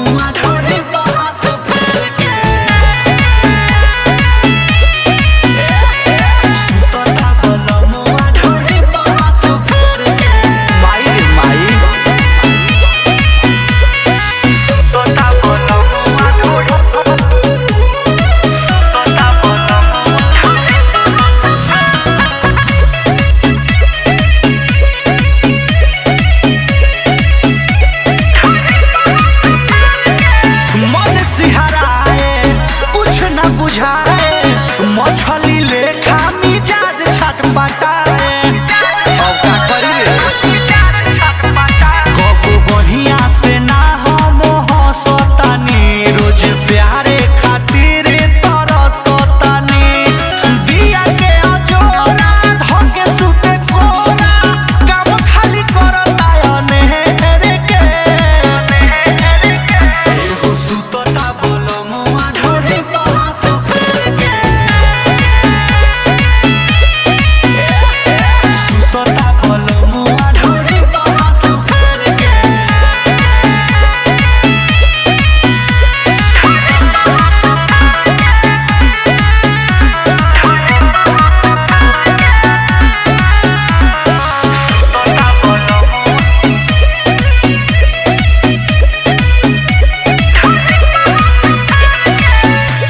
मुआ ढोली बात फेर के सुतता बल मुआ ढोली बात फेर के माई रे माई सुतता बल मुआ ढोली सुतता बल मन सिहराए कुछ न बुझाए मछली लेखा मिजाज छटपटाए अब का करी रे कबो बढ़िया से ना हम हंसतानी रोज प्यारे खातिर तरसतानी दिया के अजोरा धके सुते कोरा काम खाली करता अनहेर के एगो सुतता बल मुआ ढोली बात फेर के सुतता बल मुआ ढोली बात फेर के सुतता बल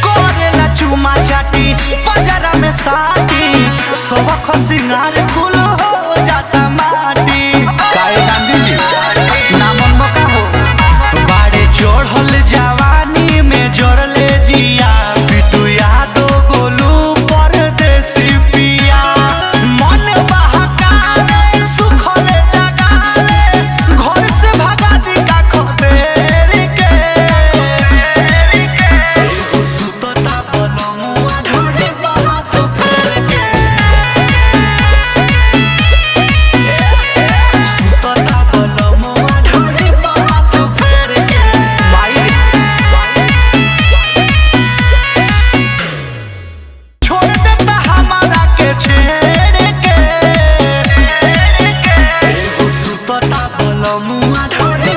करेला चुमा चाटी बजरा में साटी सबक सिंगार कुल हो जाता माटी काहे गांधी जी नामन मका हो बाड़े चढ़ल जवानी में जरले जिया बिटू यादो गोलू परदेसी पिया मन बहकावे सुखल जगावे घर से भगा दी का खबेर के एगो सुतता बल मुआ ढोली बात फेर के सुतता बल मुआ ढोली बात फेर के माई छोड़ देता हमारा के छेड़ के एगो सुतता बल मुआ ढोली